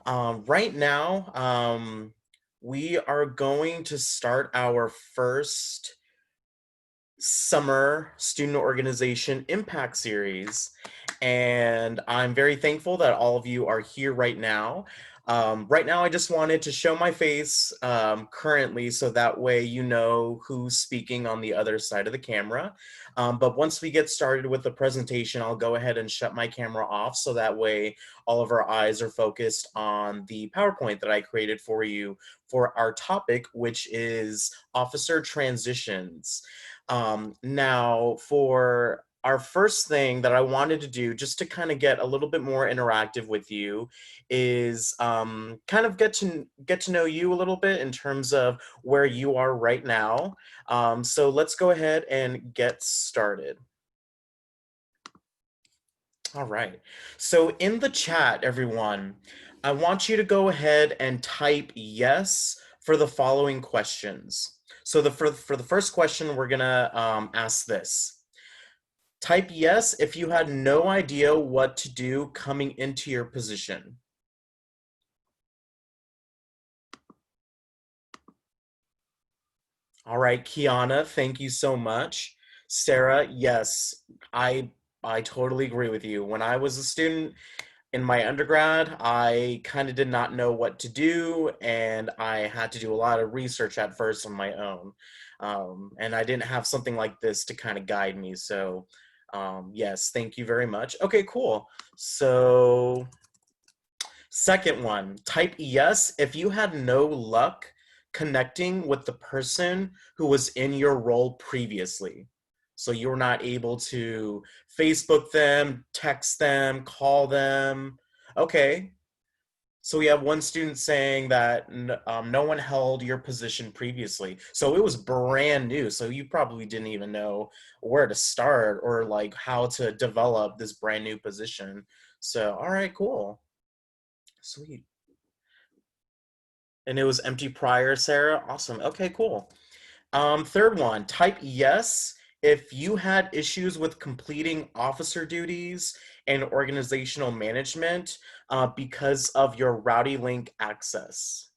Right now, we are going to start our first summer student organization impact series. And I'm very thankful that all of you are here right now. Right now, I just wanted to show my face currently so that way you know who's speaking on the other side of the camera. But once we get started with the presentation, I'll go ahead and shut my camera off so that way all of our eyes are focused on the PowerPoint that I created for you for our topic, which is officer transitions. Now, for our first thing that I wanted to do, just to kind of get a little bit more interactive with you, is kind of get to know you a little bit in terms of where you are right now. So let's go ahead and get started. All right. So in the chat, everyone, I want you to go ahead and type yes for the following questions. So for the first question, we're gonna ask this. Type yes if you had no idea what to do coming into your position. All right, Kiana, thank you so much. Sarah, yes, I totally agree with you. When I was a student in my undergrad, I kind of did not know what to do, and I had to do a lot of research at first on my own. And I didn't have something like this to kind of guide me. So, yes, thank you very much. Okay, cool. So second one, type yes if you had no luck connecting with the person who was in your role previously. So you were not able to Facebook them, text them, call them. Okay. So we have one student saying that no one held your position previously. So it was brand new. So you probably didn't even know where to start or like how to develop this brand new position. So, all right, cool. Sweet. And it was empty prior, Sarah. Awesome. Okay, cool. Third one, type yes if you had issues with completing officer duties and organizational management because of your Rowdy Link access.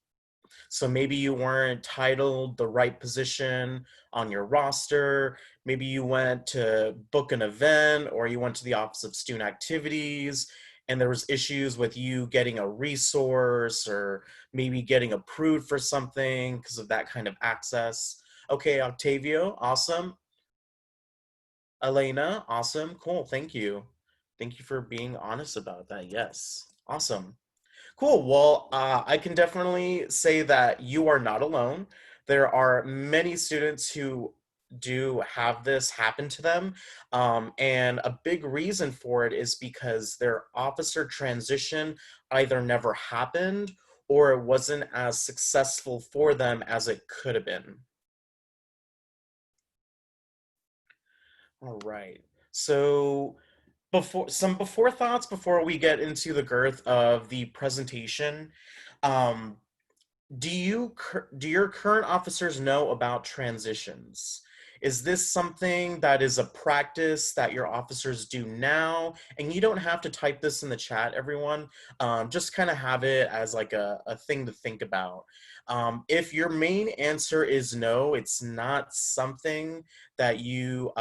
So maybe you weren't titled the right position on your roster. Maybe you went to book an event or you went to the Office of Student Activities and there was issues with you getting a resource or maybe getting approved for something because of that kind of access. Okay, Octavio, awesome. Elena, awesome. Cool. Thank you. Thank you for being honest about that. Yes. Awesome. Cool. Well, I can definitely say that you are not alone. There are many students who do have this happen to them. And a big reason for it is because their officer transition either never happened or it wasn't as successful for them as it could have been. All right. So before thoughts before we get into the girth of the presentation. Um, do your current officers know about transitions? Is this something that is a practice that your officers do now? And you don't have to type this in the chat, everyone. Just kind of have it as like a thing to think about. If your main answer is no, it's not something that you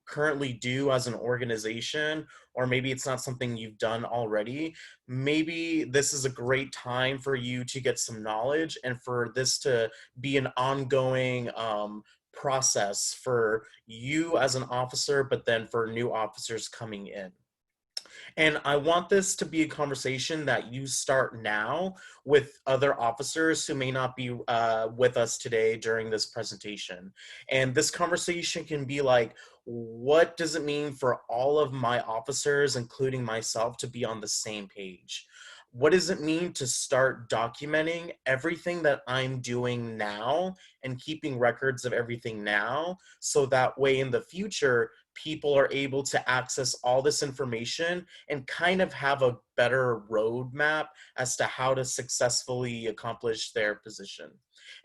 currently do as an organization, or maybe it's not something you've done already, maybe this is a great time for you to get some knowledge and for this to be an ongoing process for you as an officer, but then for new officers coming in. And I want this to be a conversation that you start now with other officers who may not be with us today during this presentation. And this conversation can be like, what does it mean for all of my officers, including myself, to be on the same page? What does it mean to start documenting everything that I'm doing now and keeping records of everything now so that way in the future, people are able to access all this information and kind of have a better roadmap as to how to successfully accomplish their position.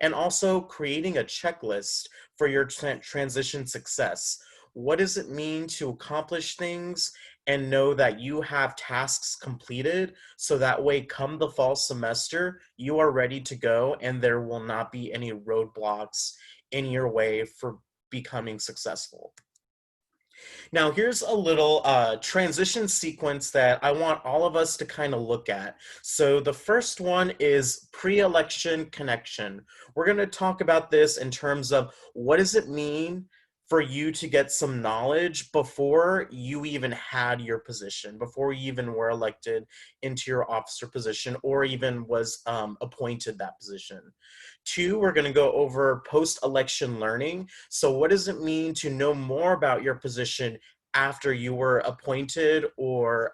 And also creating a checklist for your transition success. What does it mean to accomplish things and know that you have tasks completed, so that way come the fall semester you are ready to go and there will not be any roadblocks in your way for becoming successful. Now, here's a little transition sequence that I want all of us to kind of look at. So, the first one is pre election connection. We're going to talk about this in terms of what does it mean for you to get some knowledge before you even had your position, before you even were elected into your officer position or even was appointed that position. Two, we're going to go over post election learning. So, what does it mean to know more about your position after you were appointed or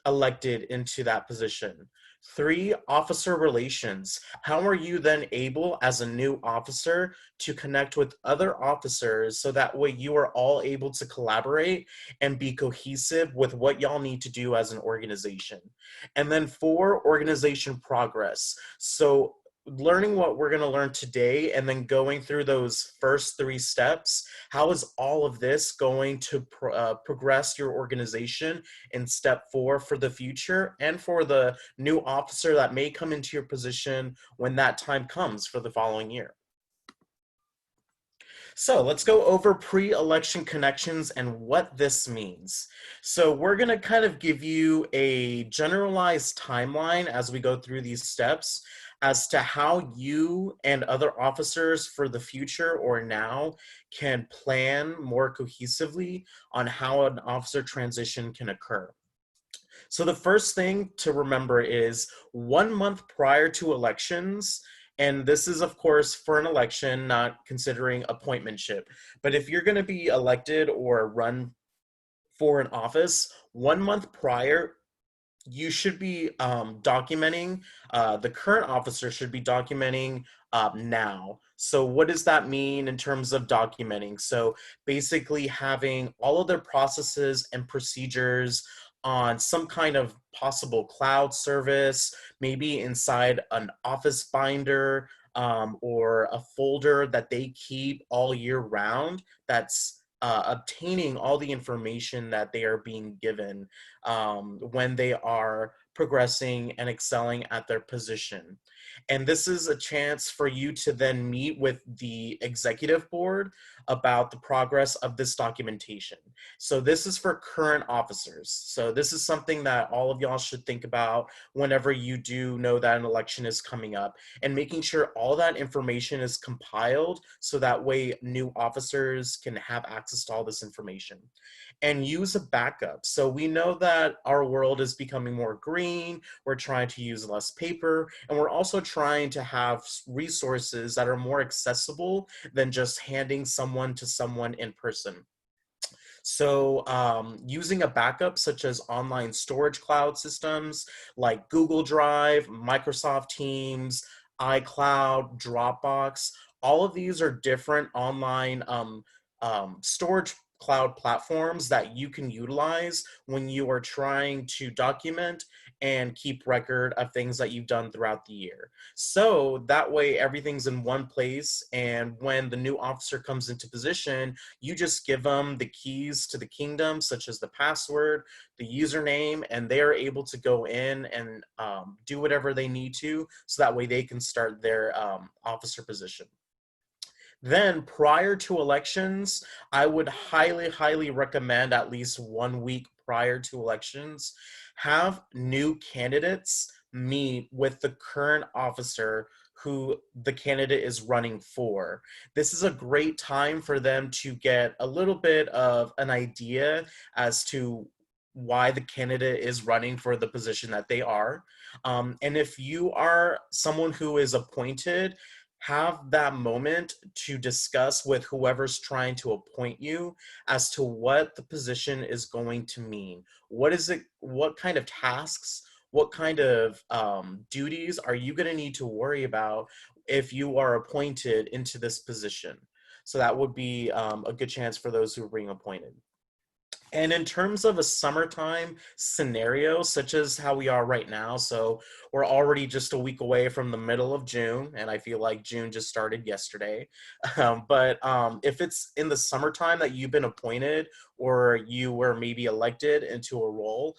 elected into that position? Three, officer relations. How are you then able, as a new officer, to connect with other officers so that way you are all able to collaborate and be cohesive with what y'all need to do as an organization? And then four, organization progress. So, learning what we're going to learn today and then going through those first three steps, how is all of this going to progress your organization in step four for the future and for the new officer that may come into your position when that time comes for the following year? So let's go over pre-election connections and what this means. So we're going to kind of give you a generalized timeline as we go through these steps as to how you and other officers for the future or now can plan more cohesively on how an officer transition can occur. So the first thing to remember is 1 month prior to elections, and this is of course for an election, not considering appointmentship. But if you're going to be elected or run for an office 1 month prior, you should be documenting, the current officer should be documenting now. So what does that mean in terms of documenting? So basically having all of their processes and procedures on some kind of possible cloud service, maybe inside an office binder, or a folder that they keep all year round that's obtaining all the information that they are being given when they are progressing and excelling at their position. And this is a chance for you to then meet with the executive board about the progress of this documentation. So this is for current officers. So this is something that all of y'all should think about whenever you do know that an election is coming up, and making sure all that information is compiled so that way new officers can have access to all this information. And use a backup. So we know that our world is becoming more green, we're trying to use less paper, and we're also trying to have resources that are more accessible than just handing someone to someone in person. So using a backup such as online storage cloud systems like Google Drive, Microsoft Teams, iCloud, Dropbox, all of these are different online storage cloud platforms that you can utilize when you are trying to document and keep record of things that you've done throughout the year. So that way everything's in one place, and when the new officer comes into position, you just give them the keys to the kingdom, such as the password, the username, and they are able to go in and do whatever they need to, so that way they can start their officer position. Then, prior to elections, I would highly, highly recommend at least 1 week prior to elections, have new candidates meet with the current officer who the candidate is running for. This is a great time for them to get a little bit of an idea as to why the candidate is running for the position that they are. And if you are someone who is appointed, have that moment to discuss with whoever's trying to appoint you as to what the position is going to mean. What is it? What kind of tasks? What kind of duties are you going to need to worry about if you are appointed into this position? So that would be a good chance for those who are being appointed. And in terms of a summertime scenario, such as how we are right now, so we're already just a week away from the middle of June, and I feel like June just started yesterday. But if it's in the summertime that you've been appointed or you were maybe elected into a role,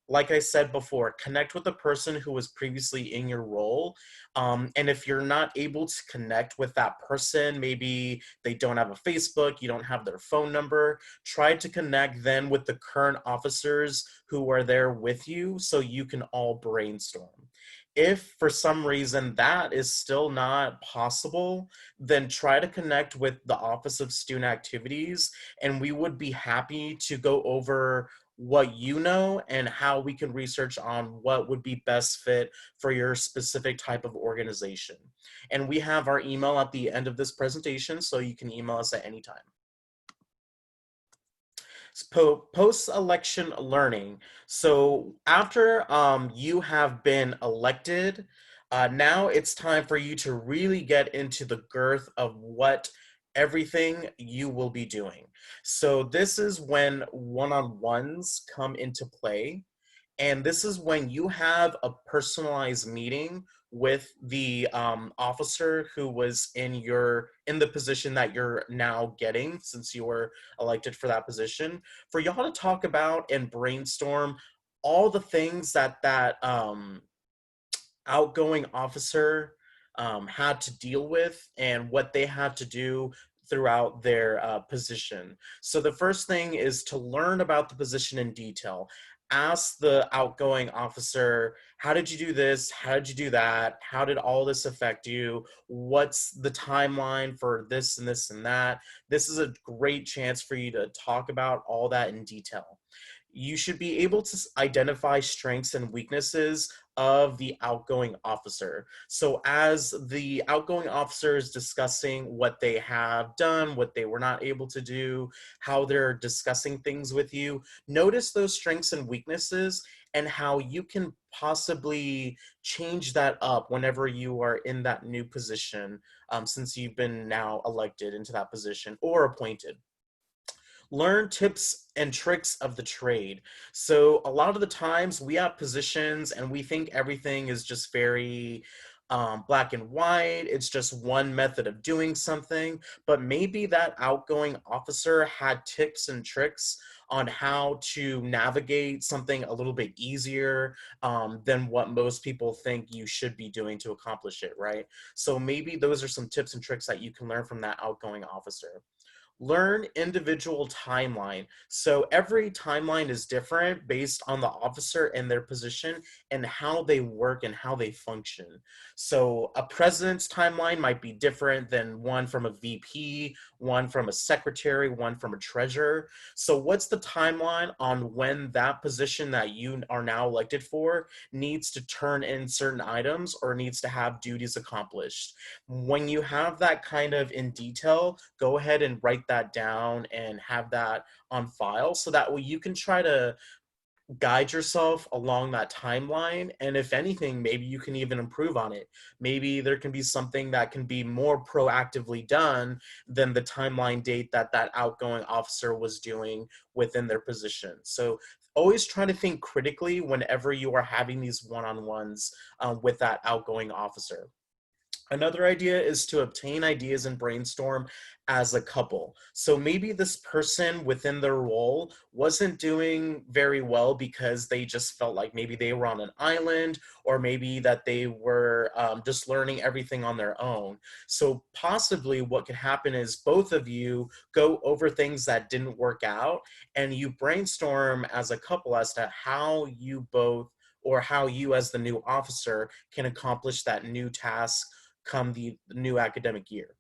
like I said before, connect with the person who was previously in your role. And if you're not able to connect with that person, maybe they don't have a Facebook, you don't have their phone number, try to connect then with the current officers who are there with you so you can all brainstorm. If for some reason that is still not possible, then try to connect with the Office of Student Activities, and we would be happy to go over what you know and how we can research on what would be best fit for your specific type of organization. And we have our email at the end of this presentation, so you can email us at any time. Post-election learning. So after you have been elected, now it's time for you to really get into the girth of what everything you will be doing. So this is when one-on-ones come into play. And this is when you have a personalized meeting with the officer who was in the position that you're now getting, since you were elected for that position, for y'all to talk about and brainstorm all the things that outgoing officer had to deal with and what they had to do throughout their position. So the first thing is to learn about the position in detail. Ask the outgoing officer, how did you do this? How did you do that? How did all this affect you? What's the timeline for this and this and that? This is a great chance for you to talk about all that in detail. You should be able to identify strengths and weaknesses of the outgoing officer. So as the outgoing officer is discussing what they have done, what they were not able to do, how they're discussing things with you, notice those strengths and weaknesses and how you can possibly change that up whenever you are in that new position, since you've been now elected into that position or appointed. Learn tips and tricks of the trade. So a lot of the times we have positions and we think everything is just very black and white. It's just one method of doing something, but maybe that outgoing officer had tips and tricks on how to navigate something a little bit easier than what most people think you should be doing to accomplish it, right? So maybe those are some tips and tricks that you can learn from that outgoing officer. Learn individual timeline. So every timeline is different based on the officer and their position and how they work and how they function. So a president's timeline might be different than one from a VP, one from a secretary, one from a treasurer. So what's the timeline on when that position that you are now elected for needs to turn in certain items or needs to have duties accomplished? When you have that kind of in detail, go ahead and write that down and have that on file so that way you can try to guide yourself along that timeline. And if anything, maybe you can even improve on it. Maybe there can be something that can be more proactively done than the timeline date that that outgoing officer was doing within their position. So always try to think critically whenever you are having these one-on-ones with that outgoing officer. Another idea is to obtain ideas and brainstorm as a couple. So maybe this person within their role wasn't doing very well because they just felt like maybe they were on an island, or maybe that they were just learning everything on their own. So possibly what could happen is both of you go over things that didn't work out and you brainstorm as a couple as to how you both, or how you as the new officer can accomplish that new task come the new academic year.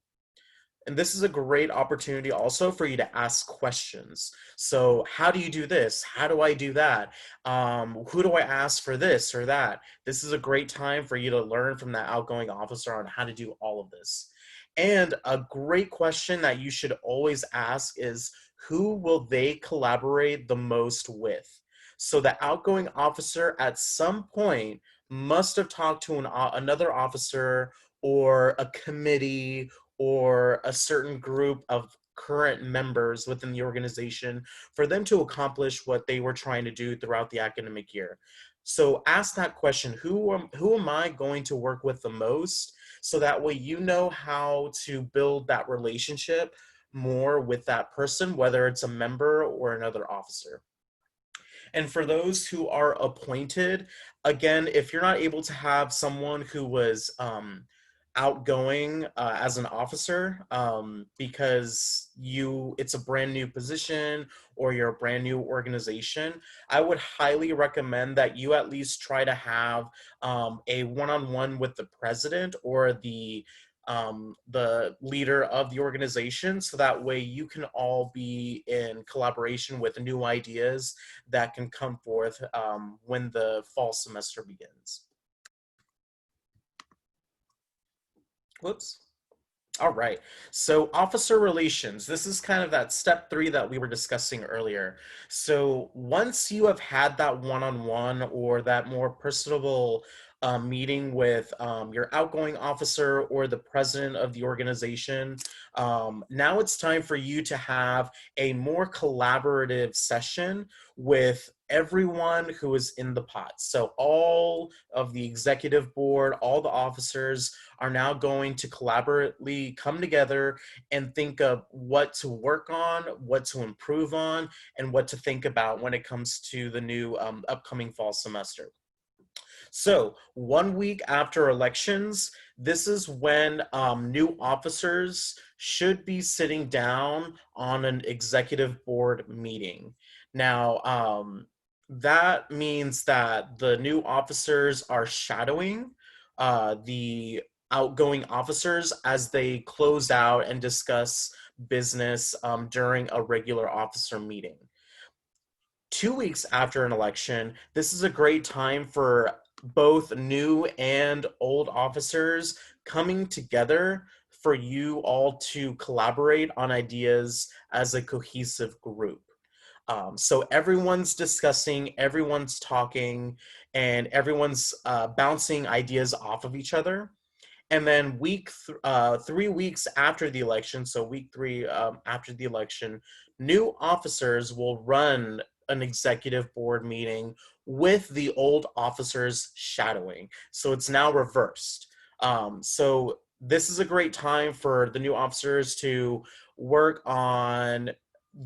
And this is a great opportunity also for you to ask questions. So how do you do this? How do I do that? Who do I ask for this or that? This is a great time for you to learn from that outgoing officer on how to do all of this. And a great question that you should always ask is, who will they collaborate the most with? So the outgoing officer at some point must have talked to another officer or a committee or a certain group of current members within the organization for them to accomplish what they were trying to do throughout the academic year. So ask that question, who am I going to work with the most? So that way you know how to build that relationship more with that person, whether it's a member or another officer. And for those who are appointed, again, if you're not able to have someone who was outgoing as an officer because it's a brand new position or you're a brand new organization, I would highly recommend that you at least try to have a one-on-one with the president or the leader of the organization, so that way you can all be in collaboration with new ideas that can come forth when the fall semester begins. Whoops. All right. So officer relations, this is kind of that step 3 that we were discussing earlier. So once you have had that one-on-one or that more personable meeting with your outgoing officer or the president of the organization, now it's time for you to have a more collaborative session with everyone who is in the pot. So all of the executive board, all the officers are now going to collaboratively come together and think of what to work on, what to improve on, and what to think about when it comes to the new upcoming fall semester. So 1 week after elections, this is when new officers should be sitting down on an executive board meeting. Now, that means that the new officers are shadowing the outgoing officers as they close out and discuss business during a regular officer meeting. 2 weeks after an election, this is a great time for both new and old officers coming together for you all to collaborate on ideas as a cohesive group. So everyone's discussing, everyone's talking, and everyone's bouncing ideas off of each other. And then 3 weeks after the election, so week 3 after the election, new officers will run an executive board meeting with the old officers shadowing. So it's now reversed. So this is a great time for the new officers to work on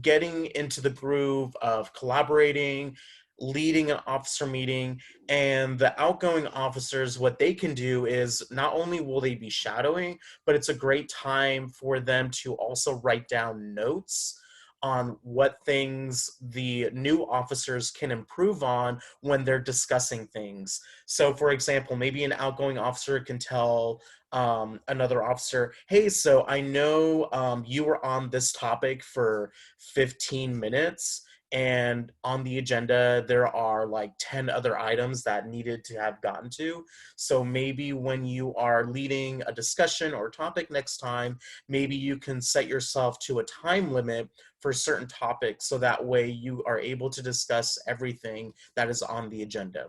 getting into the groove of collaborating, leading an officer meeting, and the outgoing officers, what they can do is not only will they be shadowing, but it's a great time for them to also write down notes on what things the new officers can improve on when they're discussing things. So for example, maybe an outgoing officer can tell another officer, hey, so I know you were on this topic for 15 minutes, and on the agenda there are like 10 other items that needed to have gotten to. So maybe when you are leading a discussion or topic next time, maybe you can set yourself to a time limit for certain topics, so that way you are able to discuss everything that is on the agenda.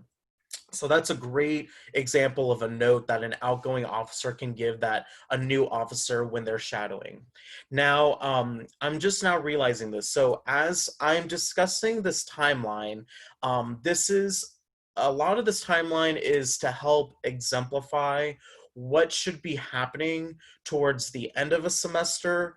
So that's a great example of a note that an outgoing officer can give that a new officer when they're shadowing. Now, I'm just now realizing this. So as I'm discussing this timeline, this is a lot of this timeline is to help exemplify what should be happening towards the end of a semester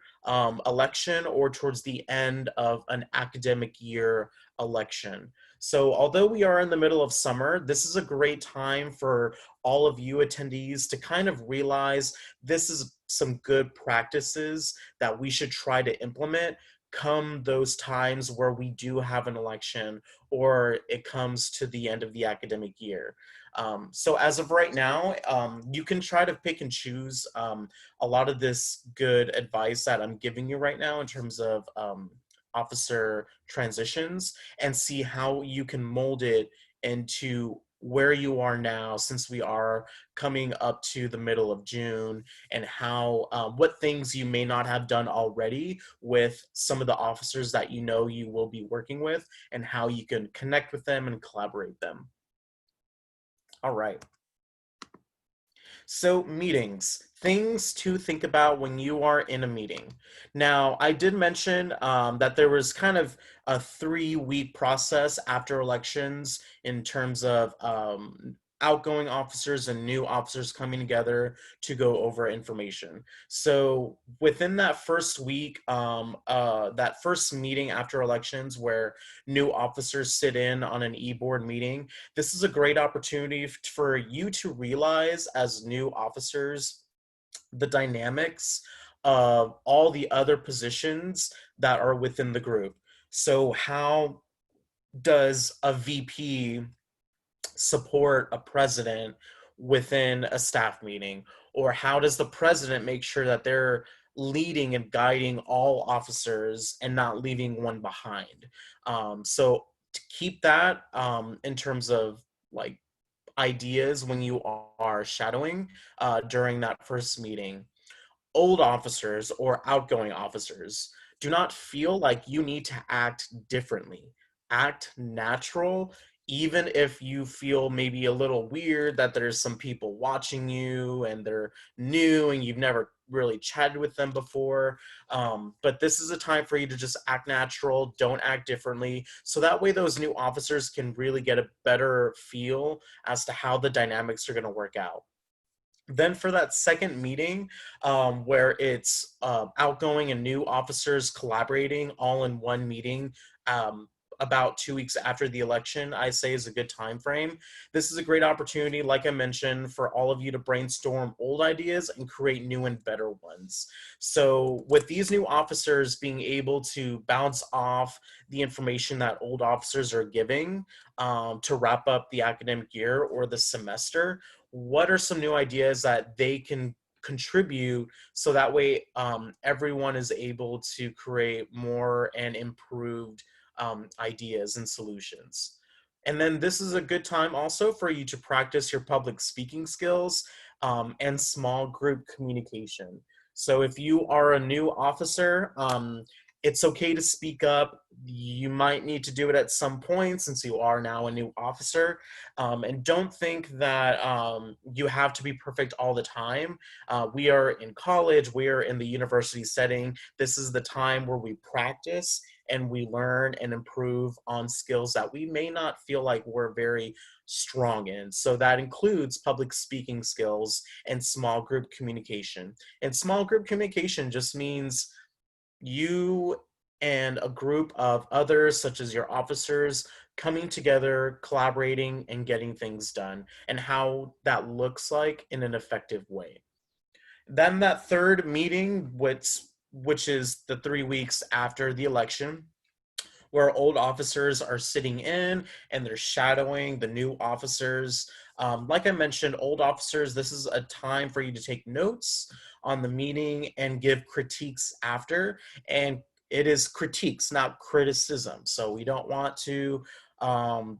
election or towards the end of an academic year election. So although we are in the middle of summer, this is a great time for all of you attendees to kind of realize this is some good practices that we should try to implement come those times where we do have an election or it comes to the end of the academic year. So as of right now, you can try to pick and choose a lot of this good advice that I'm giving you right now in terms of officer transitions and see how you can mold it into where you are now, since we are coming up to the middle of June, and how what things you may not have done already with some of the officers that you know you will be working with, and how you can connect with them and collaborate them. All right. So, meetings, things to think about when you are in a meeting. Now, I did mention that there was kind of a 3 week process after elections in terms of outgoing officers and new officers coming together to go over information. So, within that first week, that first meeting after elections where new officers sit in on an e board meeting, this is a great opportunity for you to realize as new officers the dynamics of all the other positions that are within the group. So, how does a VP support a president within a staff meeting? Or how does the president make sure that they're leading and guiding all officers and not leaving one behind? So, to keep that in terms of like ideas when you are shadowing during that first meeting. Old officers or outgoing officers, do not feel like you need to act differently. Act natural, even if you feel maybe a little weird that there's some people watching you and they're new and you've never really chatted with them before. But this is a time for you to just act natural, don't act differently. So that way, those new officers can really get a better feel as to how the dynamics are going to work out. Then for that second meeting, where it's outgoing and new officers collaborating all in one meeting, about 2 weeks after the election, I say is a good time frame. This is a great opportunity, like I mentioned, for all of you to brainstorm old ideas and create new and better ones. So with these new officers being able to bounce off the information that old officers are giving to wrap up the academic year or the semester, what are some new ideas that they can contribute so that way everyone is able to create more and improved ideas and solutions. And then this is a good time also for you to practice your public speaking skills and small group communication. So if you are a new officer, it's okay to speak up. You might need to do it at some point since you are now a new officer. And don't think that you have to be perfect all the time. We are in college, we are in the university setting. This is the time where we practice and we learn and improve on skills that we may not feel like we're very strong in. So that includes public speaking skills and small group communication. And small group communication just means you and a group of others, such as your officers, coming together, collaborating, and getting things done, and how that looks like in an effective way. Then that third meeting, which is the 3 weeks after the election, where old officers are sitting in and they're shadowing the new officers. Like I mentioned, old officers, this is a time for you to take notes on the meeting and give critiques after. And it is critiques, not criticism. So we don't want to um,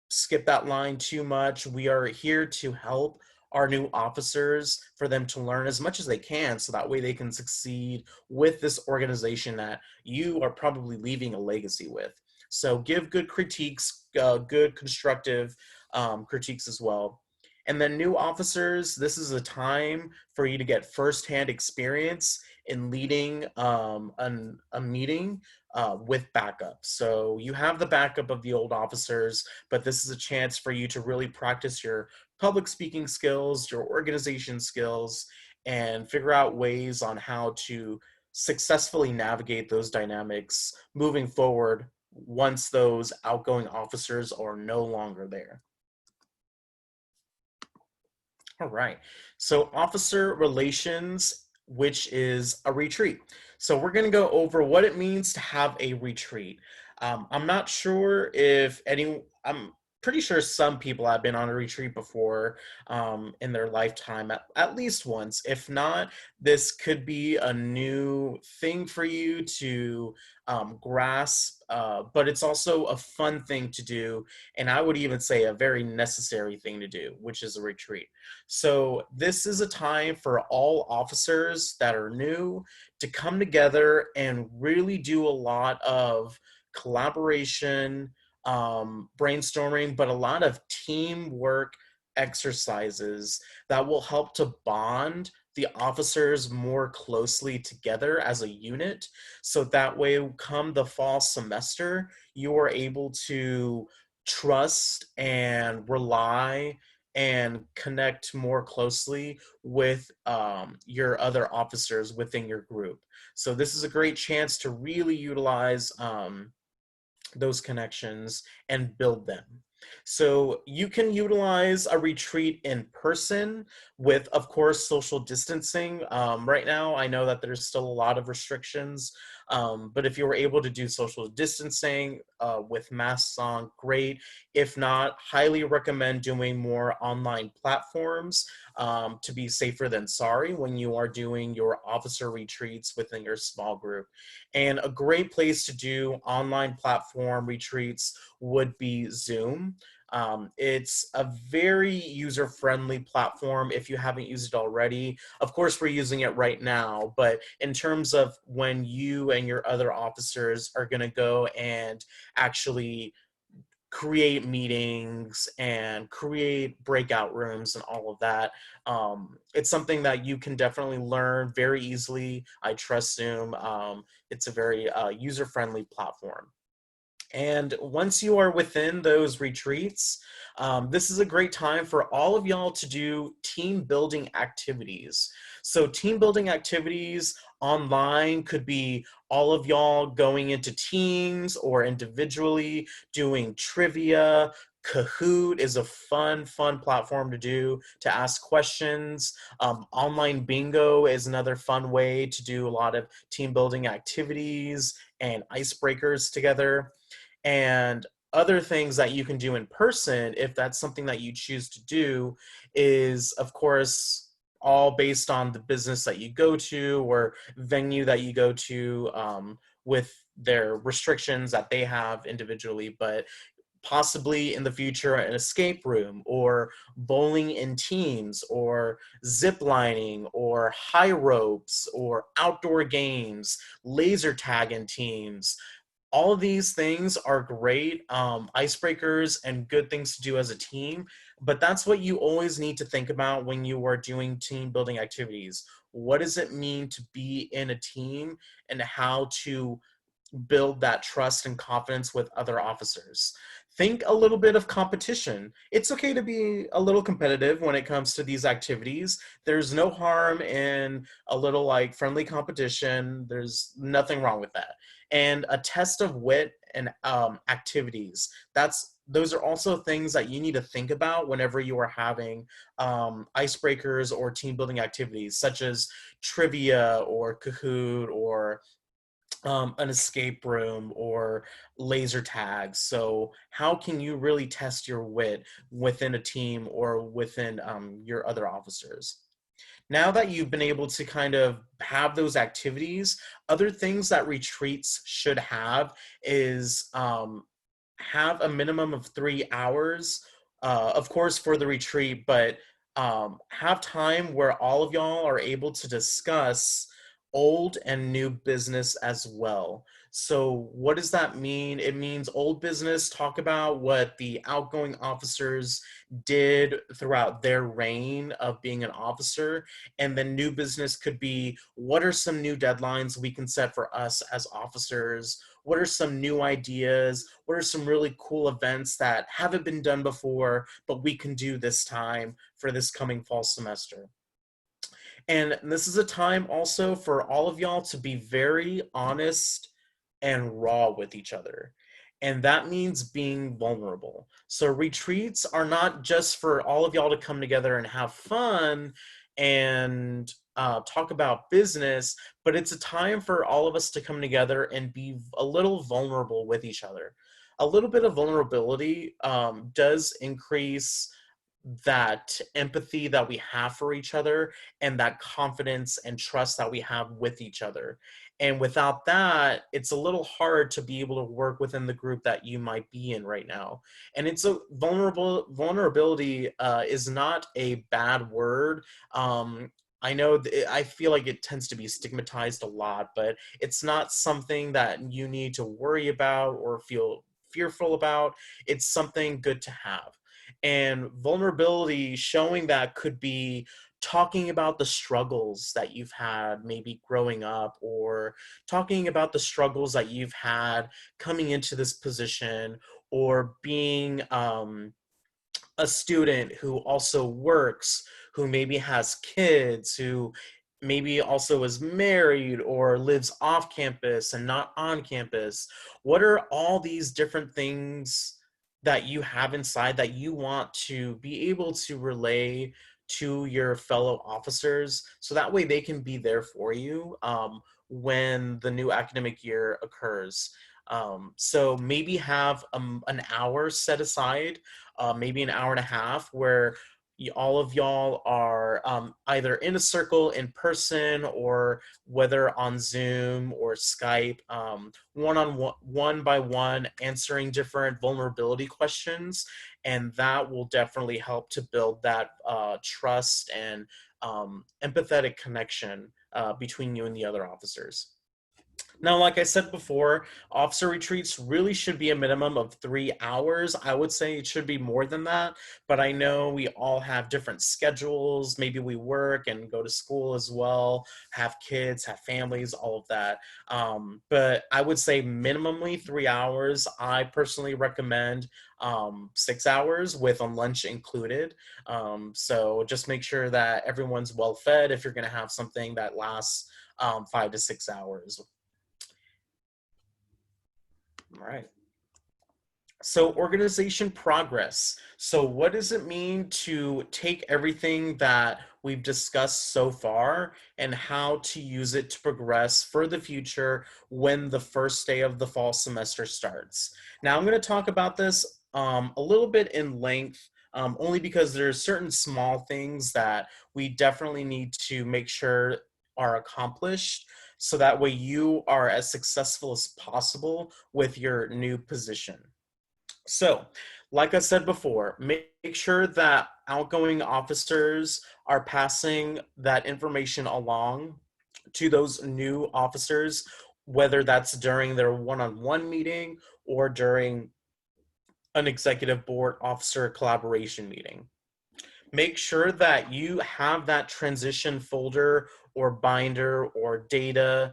skip that line too much. We are here to help our new officers for them to learn as much as they can so that way they can succeed with this organization that you are probably leaving a legacy with. So give good critiques, good constructive critiques as well. And then new officers, this is a time for you to get firsthand experience in leading a meeting with backup. So you have the backup of the old officers, but this is a chance for you to really practice your public speaking skills, your organization skills, and figure out ways on how to successfully navigate those dynamics moving forward once those outgoing officers are no longer there. All right. So, officer relations, which is a retreat. So, we're going to go over what it means to have a retreat. I'm not sure if I'm pretty sure some people have been on a retreat before in their lifetime, at least once. If not, this could be a new thing for you to grasp, but it's also a fun thing to do. And I would even say a very necessary thing to do, which is a retreat. So this is a time for all officers that are new to come together and really do a lot of collaboration, brainstorming, but a lot of teamwork exercises that will help to bond the officers more closely together as a unit. So that way, come the fall semester, you are able to trust and rely and connect more closely with your other officers within your group. So this is a great chance to really utilize those connections and build them. So you can utilize a retreat in person with, of course, social distancing. Right now, I know that there's still a lot of restrictions, but if you were able to do social distancing with masks on, great. If not, highly recommend doing more online platforms to be safer than sorry when you are doing your officer retreats within your small group. And a great place to do online platform retreats would be Zoom. It's a very user-friendly platform if you haven't used it already. Of course, we're using it right now, but in terms of when you and your other officers are going to go and actually create meetings and create breakout rooms and all of that. It's something that you can definitely learn very easily. I trust Zoom. It's a very user-friendly platform. And once you are within those retreats, this is a great time for all of y'all to do team building activities. So, team building activities online could be all of y'all going into teams or individually doing trivia. Kahoot is a fun platform to do to ask questions. Online bingo is another fun way to do a lot of team building activities and icebreakers together. And other things that you can do in person, if that's something that you choose to do, is of course all based on the business that you go to or venue that you go to, with their restrictions that they have individually, but possibly in the future an escape room or bowling in teams or zip lining or high ropes or outdoor games, laser tag in teams. All of these things are great icebreakers and good things to do as a team, but that's what you always need to think about when you are doing team building activities. What does it mean to be in a team and how to build that trust and confidence with other officers? Think a little bit of competition. It's okay to be a little competitive when it comes to these activities. There's no harm in a little like friendly competition. There's nothing wrong with that. And a test of wit and activities. Those are also things that you need to think about whenever you are having icebreakers or team building activities, such as trivia or Kahoot or an escape room or laser tags. So how can you really test your wit within a team or within your other officers? Now that you've been able to kind of have those activities, other things that retreats should have is have a minimum of 3 hours, of course, for the retreat, but have time where all of y'all are able to discuss old and new business as well. So, what does that mean? It means old business, talk about what the outgoing officers did throughout their reign of being an officer. And then new business could be what are some new deadlines we can set for us as officers? What are some new ideas? What are some really cool events that haven't been done before, but we can do this time for this coming fall semester? And this is a time also for all of y'all to be very honest and raw with each other. And that means being vulnerable. So retreats are not just for all of y'all to come together and have fun and talk about business, but it's a time for all of us to come together and be a little vulnerable with each other. A little bit of vulnerability does increase that empathy that we have for each other and that confidence and trust that we have with each other. And without that, it's a little hard to be able to work within the group that you might be in right now. And it's a vulnerability is not a bad word. I know I feel like it tends to be stigmatized a lot, but it's not something that you need to worry about or feel fearful about. It's something good to have. And vulnerability, showing that, could be talking about the struggles that you've had maybe growing up, or talking about the struggles that you've had coming into this position, or being a student who also works, who maybe has kids, who maybe also is married or lives off campus and not on campus. What are all these different things that you have inside that you want to be able to relay to your fellow officers, so that way they can be there for you when the new academic year occurs? So maybe have an hour set aside, maybe an hour and a half, where all of y'all are either in a circle in person, or whether on Zoom or Skype, one on one, one by one, answering different vulnerability questions. And that will definitely help to build that trust and empathetic connection between you and the other officers. Now, like I said before, officer retreats really should be a minimum of 3 hours. I would say it should be more than that, but I know we all have different schedules. Maybe we work and go to school as well, have kids, have families, all of that. But I would say minimally 3 hours. I personally recommend 6 hours with a lunch included. So just make sure that everyone's well fed if you're going to have something that lasts 5 to 6 hours. All right. So organization progress. So what does it mean to take everything that we've discussed so far and how to use it to progress for the future when the first day of the fall semester starts? Now I'm going to talk about this a little bit in length, only because there's certain small things that we definitely need to make sure are accomplished, so that way you are as successful as possible with your new position. So, like I said before, make sure that outgoing officers are passing that information along to those new officers, whether that's during their one on one meeting or during an executive board officer collaboration meeting. Make sure that you have that transition folder or binder or data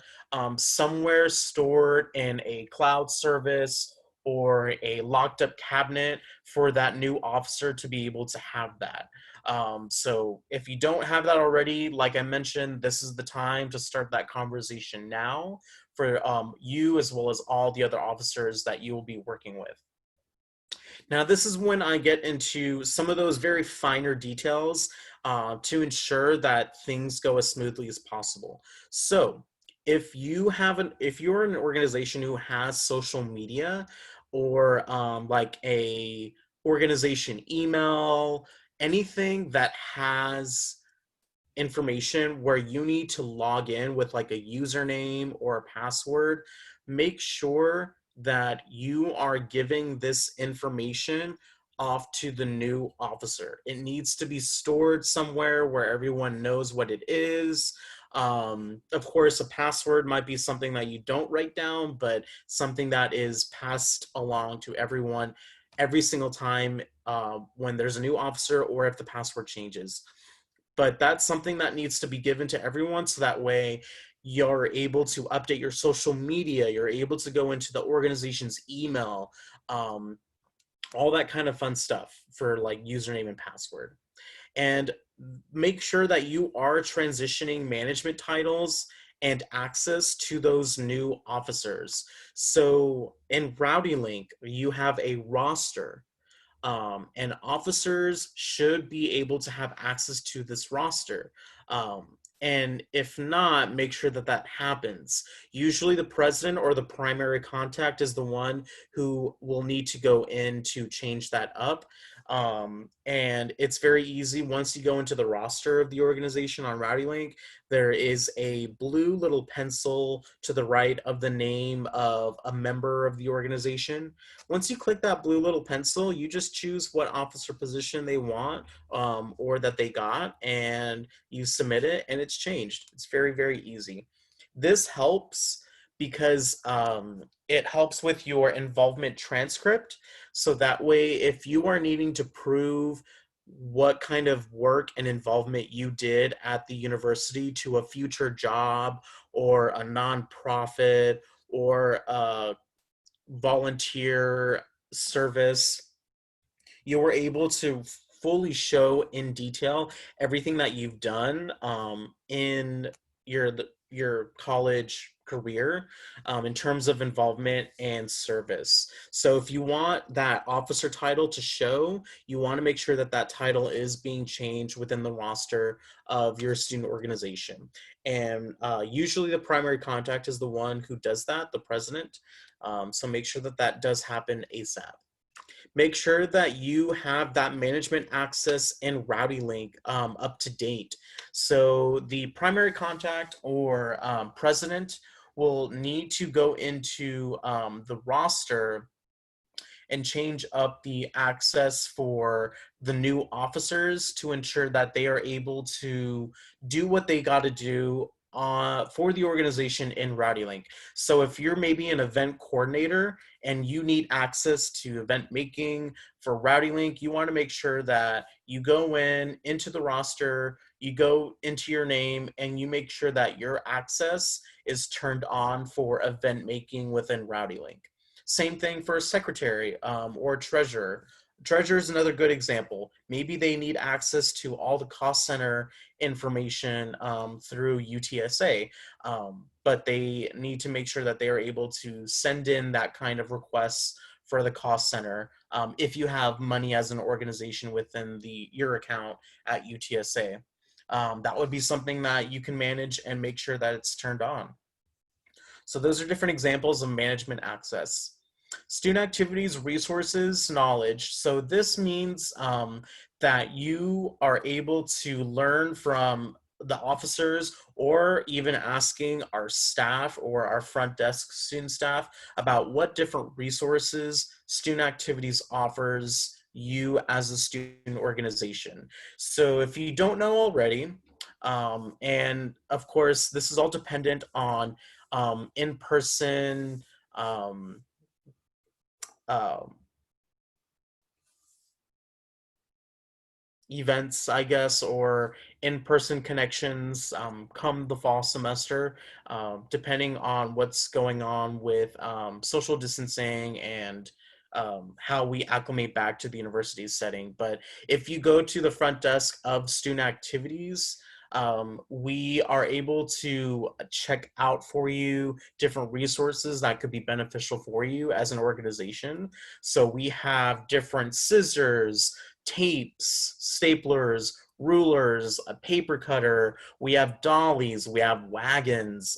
somewhere stored in a cloud service or a locked up cabinet for that new officer to be able to have that. So if you don't have that already, like I mentioned, this is the time to start that conversation now for you as well as all the other officers that you will be working with. Now, this is when I get into some of those very finer details to ensure that things go as smoothly as possible. So, if you're an organization who has social media, or like a organization email, anything that has information where you need to log in with like a username or a password, make sure that you are giving this information off to the new officer. It needs to be stored somewhere where everyone knows what it is. Of course, a password might be something that you don't write down, but something that is passed along to everyone every single time when there's a new officer, or if the password changes. But that's something that needs to be given to everyone, so that way you're able to update your social media, you're able to go into the organization's email, um, all that kind of fun stuff for like username and password. And make sure that you are transitioning management titles and access to those new officers. So in Rowdy Link, you have a roster, and officers should be able to have access to this roster. And if not, make sure that that happens. Usually the president or the primary contact is the one who will need to go in to change that up. And it's very easy. Once you go into the roster of the organization on RowdyLink, there is a blue little pencil to the right of the name of a member of the organization. Once you click that blue little pencil, you just choose what officer position they want, or that they got, and you submit it, and it's changed. It's very, very easy. This helps because it helps with your involvement transcript. So that way, if you are needing to prove what kind of work and involvement you did at the university to a future job or a nonprofit or a volunteer service, you were able to fully show in detail everything that you've done in your college career in terms of involvement and service. So if you want that officer title to show, you want to make sure that that title is being changed within the roster of your student organization. And usually the primary contact is the one who does that, the president. So make sure that that does happen ASAP. Make sure that you have that management access and routing link up to date. So the primary contact or president will need to go into the roster and change up the access for the new officers to ensure that they are able to do what they got to do for the organization in RowdyLink. So if you're maybe an event coordinator and you need access to event making for RowdyLink, you want to make sure that you go into the roster, you go into your name, and you make sure that your access is turned on for event making within RowdyLink. Same thing for a secretary or treasurer. Treasurer is another good example. Maybe they need access to all the cost center information through UTSA, but they need to make sure that they are able to send in that kind of requests for the cost center if you have money as an organization within your account at UTSA. That would be something that you can manage and make sure that it's turned on. So those are different examples of management access. Student activities, resources, knowledge. So this means that you are able to learn from the officers or even asking our staff or our front desk student staff about what different resources student activities offers you as a student organization. So if you don't know already, and of course, this is all dependent on in-person um, um, events, I guess, or in-person connections come the fall semester, depending on what's going on with social distancing and how we acclimate back to the university setting. But if you go to the front desk of student activities, we are able to check out for you different resources that could be beneficial for you as an organization. So we have different scissors, tapes, staplers, rulers, a paper cutter. We have dollies, we have wagons.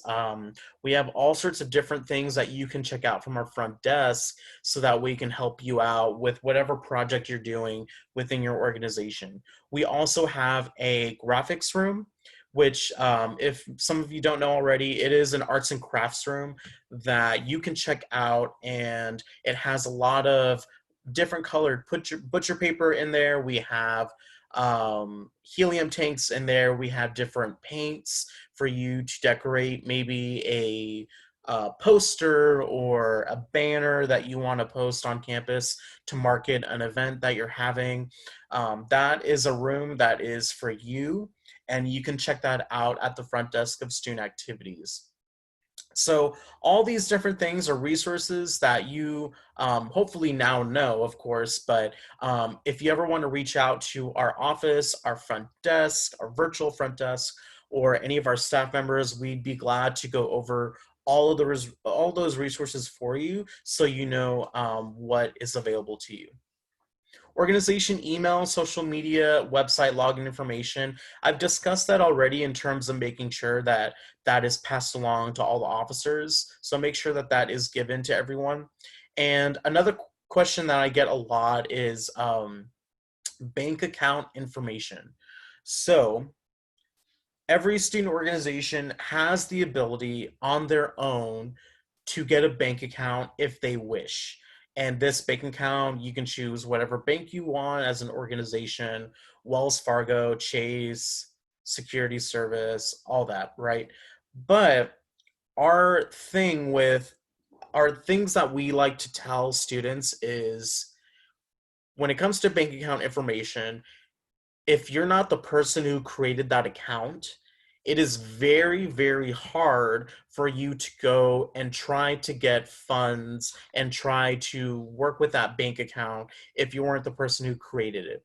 We have all sorts of different things that you can check out from our front desk so that we can help you out with whatever project you're doing within your organization. We also have a graphics room, which if some of you don't know already, it is an arts and crafts room that you can check out, and it has a lot of different colored butcher paper in there. We have helium tanks in there. We have different paints for you to decorate maybe a poster or a banner that you want to post on campus to market an event that you're having. That is a room that is for you, and you can check that out at the front desk of student activities. So all these different things are resources that you hopefully now know, of course, but if you ever want to reach out to our office, our front desk, our virtual front desk, or any of our staff members, we'd be glad to go over all those resources for you so you know what is available to you. Organization email, social media, website login information. I've discussed that already in terms of making sure that that is passed along to all the officers. So make sure that that is given to everyone. And another question that I get a lot is bank account information. So every student organization has the ability on their own to get a bank account if they wish. And this bank account, you can choose whatever bank you want as an organization: Wells Fargo, Chase, Security Service, all that, right? But our thing with our things that we like to tell students is when it comes to bank account information, if you're not the person who created that account, it is very, very hard for you to go and try to get funds and try to work with that bank account if you weren't the person who created it.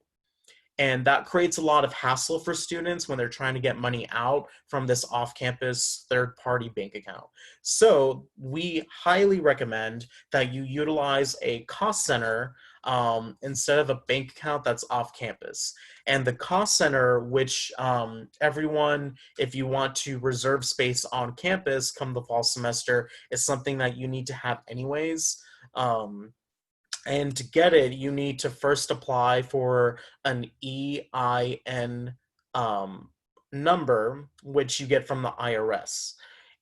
And that creates a lot of hassle for students when they're trying to get money out from this off-campus third-party bank account. So we highly recommend that you utilize a cost center instead of a bank account that's off campus. And the cost center, which everyone, if you want to reserve space on campus come the fall semester, is something that you need to have anyways. Um, and to get it, you need to first apply for an EIN number, which you get from the IRS.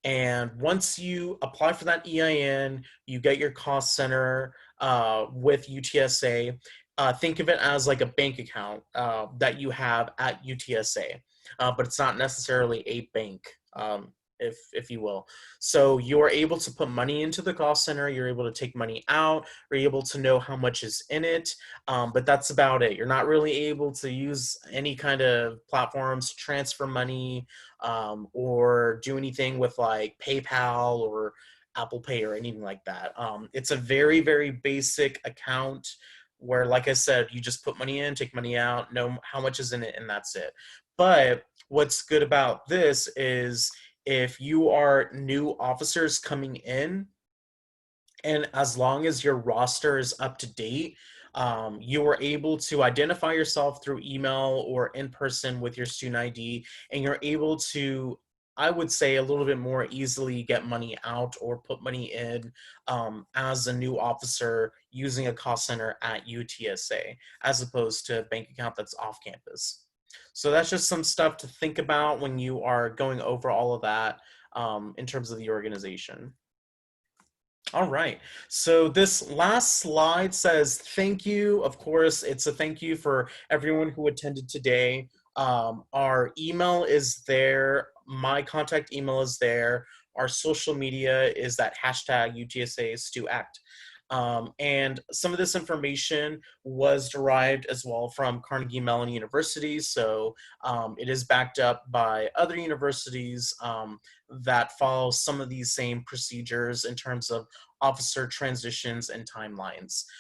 And once you apply for that EIN, you get your cost center with UTSA. Think of it as like a bank account that you have at UTSA, but it's not necessarily a bank. If you will. So you're able to put money into the cost center, you're able to take money out, you're able to know how much is in it, but that's about it. You're not really able to use any kind of platforms to transfer money or do anything with like PayPal or Apple Pay or anything like that. It's a very, very basic account where, like I said, you just put money in, take money out, know how much is in it, and that's it. But what's good about this is if you are new officers coming in, and as long as your roster is up to date, you are able to identify yourself through email or in person with your student ID, and you're able to, I would say, a little bit more easily get money out or put money in as a new officer using a cost center at UTSA, as opposed to a bank account that's off campus. So that's just some stuff to think about when you are going over all of that in terms of the organization. All right. So this last slide says thank you. Of course, it's a thank you for everyone who attended today. Our email is there. My contact email is there. Our social media is that hashtag UTSA StuAct. And some of this information was derived as well from Carnegie Mellon University. So it is backed up by other universities that follow some of these same procedures in terms of officer transitions and timelines.